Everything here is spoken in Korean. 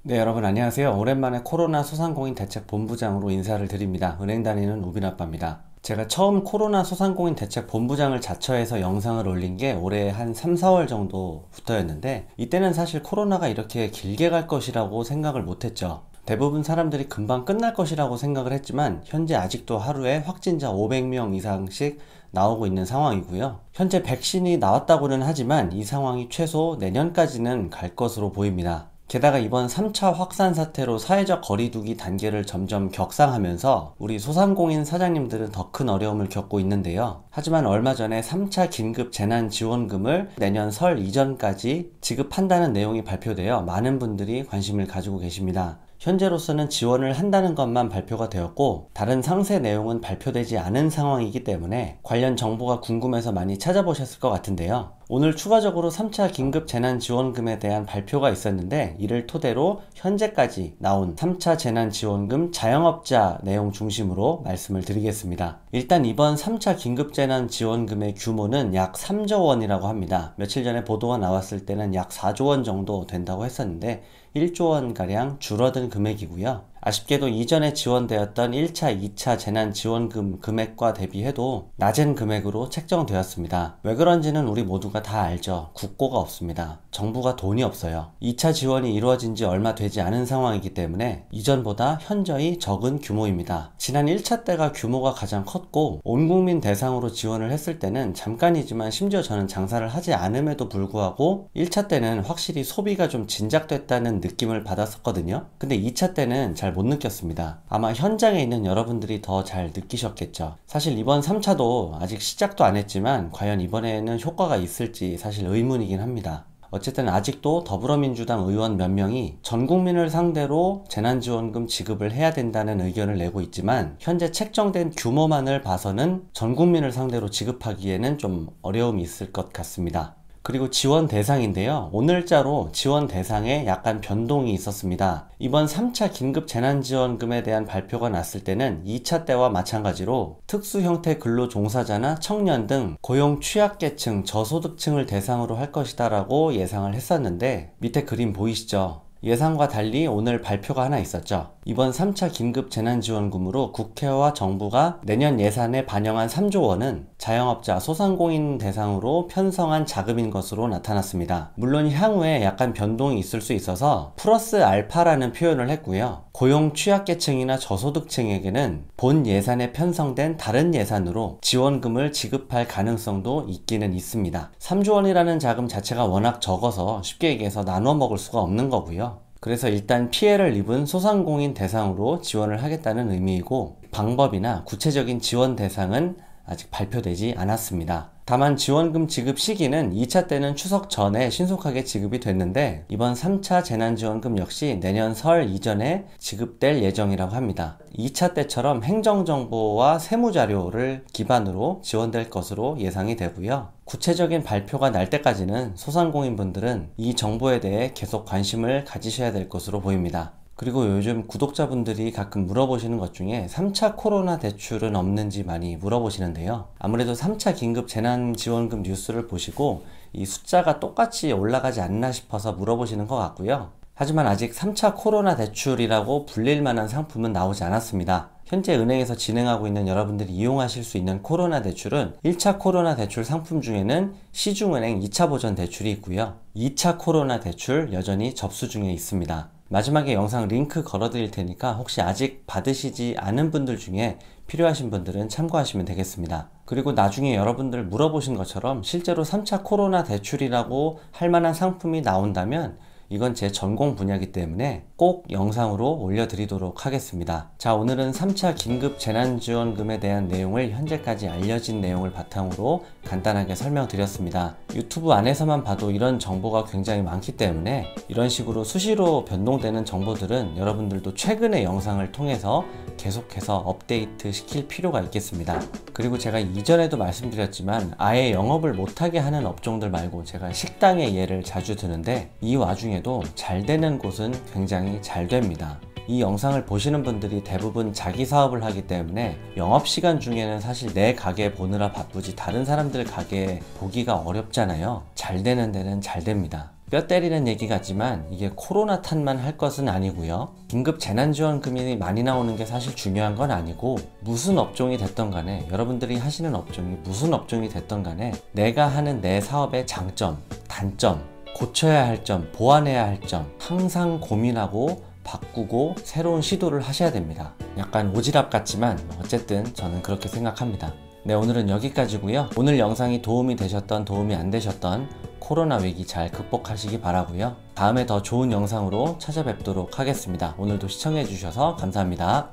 네, 여러분 안녕하세요. 오랜만에 코로나 소상공인 대책 본부장으로 인사를 드립니다. 은행 다니는 우빈 아빠입니다. 제가 처음 코로나 소상공인 대책 본부장을 자처해서 영상을 올린 게 올해 한 3, 4월 정도부터였는데, 이때는 사실 코로나가 이렇게 길게 갈 것이라고 생각을 못했죠. 대부분 사람들이 금방 끝날 것이라고 생각을 했지만, 현재 아직도 하루에 확진자 500명 이상씩 나오고 있는 상황이고요. 현재 백신이 나왔다고는 하지만 이 상황이 최소 내년까지는 갈 것으로 보입니다. 게다가 이번 3차 확산 사태로 사회적 거리두기 단계를 점점 격상하면서 우리 소상공인 사장님들은 더 큰 어려움을 겪고 있는데요. 하지만 얼마 전에 3차 긴급 재난지원금을 내년 설 이전까지 지급한다는 내용이 발표되어 많은 분들이 관심을 가지고 계십니다. 현재로서는 지원을 한다는 것만 발표가 되었고, 다른 상세 내용은 발표되지 않은 상황이기 때문에 관련 정보가 궁금해서 많이 찾아보셨을 것 같은데요. 오늘 추가적으로 3차 긴급 재난지원금에 대한 발표가 있었는데, 이를 토대로 현재까지 나온 3차 재난지원금 자영업자 내용 중심으로 말씀을 드리겠습니다. 일단 이번 3차 긴급 재난지원금의 규모는 약 3조 원이라고 합니다. 며칠 전에 보도가 나왔을 때는 약 4조 원 정도 된다고 했었는데 1조 원가량 줄어든 금액이고요. 아쉽게도 이전에 지원되었던 1차, 2차 재난지원금 금액과 대비해도 낮은 금액으로 책정되었습니다. 왜 그런지는 우리 모두가 다 알죠. 국고가 없습니다. 정부가 돈이 없어요. 2차 지원이 이루어진 지 얼마 되지 않은 상황이기 때문에 이전보다 현저히 적은 규모입니다. 지난 1차 때가 규모가 가장 컸고, 온 국민 대상으로 지원을 했을 때는 잠깐이지만, 심지어 저는 장사를 하지 않음에도 불구하고 1차 때는 확실히 소비가 좀 진작됐다는 느낌을 받았었거든요. 근데 2차 때는 잘 못 느꼈습니다. 아마 현장에 있는 여러분들이 더 잘 느끼셨겠죠. 사실 이번 3차도 아직 시작도 안 했지만 과연 이번에는 효과가 있을지 사실 의문이긴 합니다. 어쨌든 아직도 더불어민주당 의원 몇 명이 전 국민을 상대로 재난지원금 지급을 해야 된다는 의견을 내고 있지만, 현재 책정된 규모만을 봐서는 전 국민을 상대로 지급하기에는 좀 어려움이 있을 것 같습니다. 그리고 지원 대상인데요. 오늘자로 지원 대상에 약간 변동이 있었습니다. 이번 3차 긴급 재난지원금에 대한 발표가 났을 때는 2차 때와 마찬가지로 특수 형태 근로 종사자나 청년 등 고용 취약계층, 저소득층을 대상으로 할 것이다 라고 예상을 했었는데, 밑에 그림 보이시죠? 예상과 달리 오늘 발표가 하나 있었죠. 이번 3차 긴급 재난지원금으로 국회와 정부가 내년 예산에 반영한 3조 원은 자영업자, 소상공인 대상으로 편성한 자금인 것으로 나타났습니다. 물론 향후에 약간 변동이 있을 수 있어서 플러스 알파라는 표현을 했고요. 고용 취약계층이나 저소득층에게는 본 예산에 편성된 다른 예산으로 지원금을 지급할 가능성도 있기는 있습니다. 3조 원이라는 자금 자체가 워낙 적어서 쉽게 얘기해서 나눠 먹을 수가 없는 거고요. 그래서 일단 피해를 입은 소상공인 대상으로 지원을 하겠다는 의미이고, 방법이나 구체적인 지원 대상은 아직 발표되지 않았습니다. 다만 지원금 지급 시기는 2차 때는 추석 전에 신속하게 지급이 됐는데, 이번 3차 재난지원금 역시 내년 설 이전에 지급될 예정이라고 합니다. 2차 때처럼 행정정보와 세무자료를 기반으로 지원될 것으로 예상이 되고요. 구체적인 발표가 날 때까지는 소상공인분들은 이 정보에 대해 계속 관심을 가지셔야 될 것으로 보입니다. 그리고 요즘 구독자분들이 가끔 물어보시는 것 중에 3차 코로나 대출은 없는지 많이 물어보시는데요. 아무래도 3차 긴급 재난지원금 뉴스를 보시고 이 숫자가 똑같이 올라가지 않나 싶어서 물어보시는 것 같고요. 하지만 아직 3차 코로나 대출이라고 불릴 만한 상품은 나오지 않았습니다. 현재 은행에서 진행하고 있는 여러분들이 이용하실 수 있는 코로나 대출은 1차 코로나 대출 상품 중에는 시중은행 2차 보전 대출이 있고요. 2차 코로나 대출 여전히 접수 중에 있습니다. 마지막에 영상 링크 걸어 드릴 테니까 혹시 아직 받으시지 않은 분들 중에 필요하신 분들은 참고하시면 되겠습니다. 그리고 나중에 여러분들 물어보신 것처럼 실제로 3차 코로나 대출이라고 할 만한 상품이 나온다면 이건 제 전공 분야이기 때문에 꼭 영상으로 올려드리도록 하겠습니다. 자, 오늘은 3차 긴급 재난지원금에 대한 내용을 현재까지 알려진 내용을 바탕으로 간단하게 설명드렸습니다. 유튜브 안에서만 봐도 이런 정보가 굉장히 많기 때문에 이런 식으로 수시로 변동되는 정보들은 여러분들도 최근의 영상을 통해서 계속해서 업데이트 시킬 필요가 있겠습니다. 그리고 제가 이전에도 말씀드렸지만 아예 영업을 못하게 하는 업종들 말고 제가 식당의 예를 자주 드는데, 이 와중에도 잘 되는 곳은 굉장히 잘 됩니다. 이 영상을 보시는 분들이 대부분 자기 사업을 하기 때문에 영업시간 중에는 사실 내 가게 보느라 바쁘지 다른 사람들 가게 보기가 어렵잖아요. 잘 되는 데는 잘 됩니다. 뼈 때리는 얘기 같지만 이게 코로나 탓만 할 것은 아니고요. 긴급 재난지원금이 많이 나오는 게 사실 중요한 건 아니고, 무슨 업종이 됐던 간에, 여러분들이 하시는 업종이 무슨 업종이 됐던 간에 내가 하는 내 사업의 장점, 단점, 고쳐야 할 점, 보완해야 할 점 항상 고민하고 바꾸고 새로운 시도를 하셔야 됩니다. 약간 오지랖 같지만 어쨌든 저는 그렇게 생각합니다. 네, 오늘은 여기까지고요. 오늘 영상이 도움이 되셨던 도움이 안 되셨던 코로나 위기 잘 극복하시기 바라고요. 다음에 더 좋은 영상으로 찾아뵙도록 하겠습니다. 오늘도 시청해 주셔서 감사합니다.